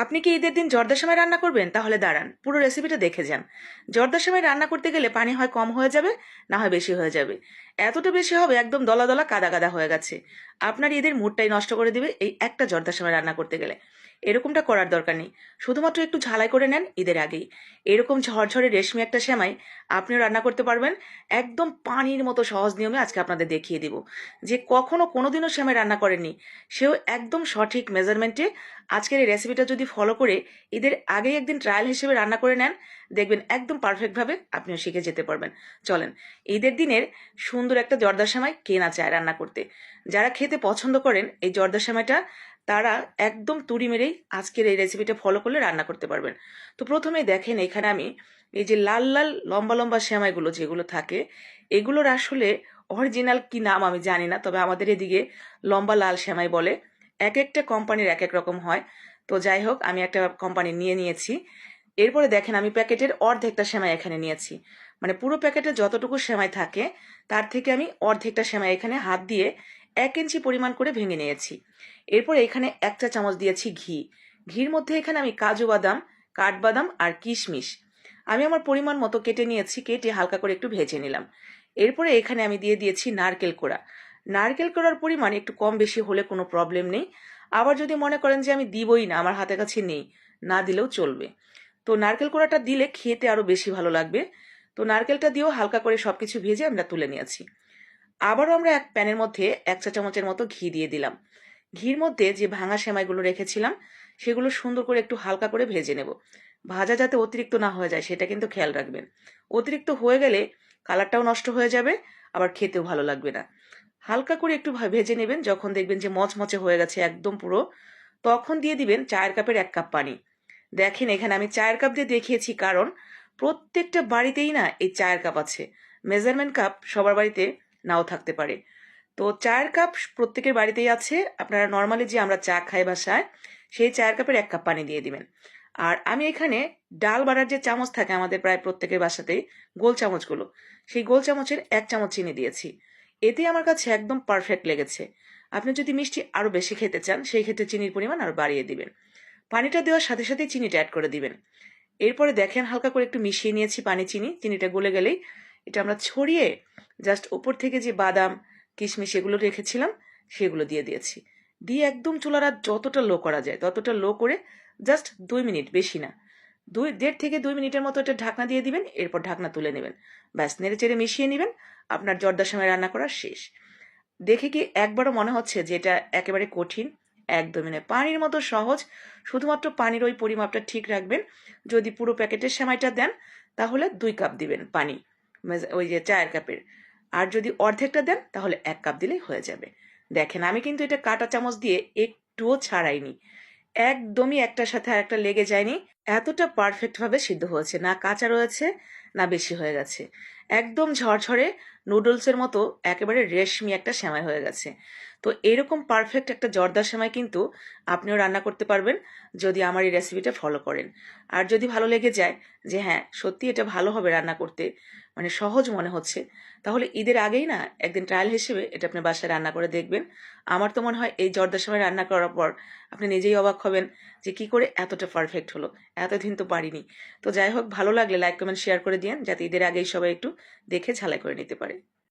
আপনি কি ঈদের দিন জর্দার সময় রান্না করবেন? তাহলে দাঁড়ান, পুরো রেসিপিটা দেখে যান। জর্দার সময় রান্না করতে গেলে পানি হয় কম হয়ে যাবে, না হয় বেশি হয়ে যাবে। এতটা বেশি হবে একদম দলা দলা কাদা কাদা হয়ে গেছে। আপনার ঈদের মুডটাই নষ্ট করে দিবে এই একটা জর্দার সময় রান্না করতে গেলে। এরকমটা করার দরকার নেই। শুধুমাত্র একটু ঝালাই করে নেন ঈদের আগেই। এরকম ঝরঝরে রেশমি একটা সেমাই আপনিও রান্না করতে পারবেন। একদম পানির মতো সহজ নিয়মে আজকে আপনাদের দেখিয়ে দিব। যে কখনো কোনোদিনও সেমাই রান্না করেননি, সেও একদম সঠিক মেজারমেন্টে আজকের এই রেসিপিটা যদি ফলো করে ঈদের আগেই একদিন ট্রায়াল হিসেবে রান্না করে নেন, দেখবেন একদম পারফেক্টভাবে আপনিও শিখে যেতে পারবেন। চলেন, ঈদের দিনের সুন্দর একটা জর্দা সেমাই কে না চায় রান্না করতে। যারা খেতে পছন্দ করেন এই জর্দা সেমাইটা, তারা একদম তুড়ি মেরেই আজকের এই রেসিপিটা ফলো করলে রান্না করতে পারবেন। তো প্রথমেই দেখেন, এখানে আমি এই যে লাল লাল লম্বা লম্বা সেমাইগুলো যেগুলো থাকে, এগুলোর আসলে অরিজিনাল কি নাম আমি জানি না, তবে আমাদের এদিকে লম্বা লাল সেমাই বলে। এক একটা কোম্পানির এক এক রকম হয়। তো যাই হোক, আমি একটা কোম্পানি নিয়েছি। এরপরে দেখেন, আমি প্যাকেটের অর্ধেকটা সেমাই এখানে নিয়েছি। মানে পুরো প্যাকেটে যতটুকু সেমাই থাকে তার থেকে আমি অর্ধেকটা সেমাই এখানে হাত দিয়ে 1 ইঞ্চি পরিমাণ করে ভেঙে নিয়েছি। এরপরে এখানে 1 চা চামচ দিয়েছি ঘি। ঘির মধ্যে এখানে আমি কাজু বাদাম, কাঠবাদাম আর কিশমিশ আমি আমার পরিমাণ মতো কেটে নিয়েছি, কেটে হালকা করে একটু ভেজে নিলাম। এরপরে এখানে আমি দিয়ে দিয়েছি নারকেল কোড়া। নারকেল কোড়ার পরিমাণ একটু কম বেশি হলে কোনো প্রবলেম নেই। আবার যদি মনে করেন যে আমি দিবই না, আমার হাতের কাছে নেই, না দিলেও চলবে। তো নারকেল কোড়াটা দিলে খেতে আরো বেশি ভালো লাগবে। তো নারকেলটা দিয়েও হালকা করে সবকিছু ভেজে আমরা তুলে নিয়েছি। আবারও আমরা এক প্যানের মধ্যে 1 চা চামচের মতো ঘি দিয়ে দিলাম। ঘির মধ্যে যে ভাঙা সেমাইগুলো রেখেছিলাম সেগুলো সুন্দর করে একটু হালকা করে ভেজে নেব। ভাজা যাতে অতিরিক্ত না হয়ে যায় সেটা কিন্তু খেয়াল রাখবেন। অতিরিক্ত হয়ে গেলে কালারটাও নষ্ট হয়ে যাবে, আবার খেতেও ভালো লাগবে না। হালকা করে একটু ভেজে নেবেন, যখন দেখবেন যে মচমচে হয়ে গেছে একদম পুরো, তখন দিয়ে দিবেন চায়ের কাপের 1 কাপ পানি। দেখেন, এখানে আমি চায়ের কাপ দিয়ে দেখিয়েছি, কারণ প্রত্যেকটা বাড়িতেই না এই চায়ের কাপ আছে। মেজারমেন্ট কাপ সবার বাড়িতে নাও থাকতে পারে। তো চায়ের কাপ প্রত্যেকের বাড়িতেই আছে। আপনারা নর্মালি যে আমরা চা খাই বাসায়, সেই চায়ের কাপের 1 কাপ পানি দিয়ে দিবেন। আর আমি এখানে ডাল বাড়ার যে চামচ থাকে আমাদের প্রায় প্রত্যেকের বাসাতেই, গোল চামচগুলো, সেই গোল চামচের 1 চামচ চিনি দিয়েছি। এতে আমার কাছে একদম পারফেক্ট লেগেছে। আপনি যদি মিষ্টি আরো বেশি খেতে চান, সেই ক্ষেত্রে চিনির পরিমাণ আরো বাড়িয়ে দিবেন। পানিটা দেওয়ার সাথে সাথে চিনিটা অ্যাড করে দিবেন। এরপরে দেখেন, হালকা করে একটু মিশিয়ে নিয়েছি পানি চিনি। চিনিটা গলে গেলেই এটা আমরা ছড়িয়ে জাস্ট উপর থেকে যে বাদাম, কিশমিশ এগুলো রেখেছিলাম সেগুলো দিয়ে দিয়েছি। দিয়ে একদম চুলার আঁচ যতটা লো করা যায় ততটা লো করে জাস্ট 2 মিনিট, বেশি না, 1.5 থেকে 2 মিনিটের মতো এটা ঢাকনা দিয়ে দিবেন। এরপর ঢাকনা তুলে নেবেন। ব্যাস, নেড়ে চেড়ে মিশিয়ে নেবেন। আপনার জর্দার সময় রান্না করা শেষ। দেখে কি একবারও মনে হচ্ছে যে এটা একেবারে কঠিন? একদমই নয়, পানির মতো সহজ। শুধুমাত্র পানির ওই পরিমাপটা ঠিক রাখবেন। যদি পুরো প্যাকেটের সেমাইটা দেন তাহলে 2 কাপ দিবেন পানি, ওই যে চায়ের কাপের। আর যদি অর্ধেকটা দেন তাহলে 1 কাপ দিলেই হয়ে যাবে। দেখেন, আমি কিন্তু এটা কাঁটা চামচ দিয়ে একটুও ছাড়াইনি। একদমই একটার সাথে আরেকটা লেগে যায়নি। এতটা পারফেক্ট ভাবে সিদ্ধ হয়েছে, না কাঁচা রয়েছে না বেশি হয়ে গেছে। একদম ঝরঝরে নুডলসের মতো একেবারে রেশমি একটা সেমাই হয়ে গেছে। তো এরকম পারফেক্ট একটা জর্দার সেমাই কিন্তু আপনিও রান্না করতে পারবেন যদি আমার এই রেসিপিটা ফলো করেন। আর যদি ভালো লেগে যায় যে হ্যাঁ সত্যি এটা ভালো হবে রান্না করতে, মানে সহজ মনে হচ্ছে, তাহলে ঈদের আগেই না একদিন ট্রায়াল হিসেবে এটা আপনি বাসায় রান্না করে দেখবেন। আমার তো মনে হয় এই জর্দার সেমাই রান্না করার পর আপনি নিজেই অবাক হবেন যে কি করে এতটা পারফেক্ট হলো। এতদিন তো পারিনি। তো যাই হোক, ভালো লাগলে লাইক কমেন্ট শেয়ার করে দিয়েন, যাতে ঈদের আগেই সবাই একটু দেখে ঝালাই করে নিতে পারে।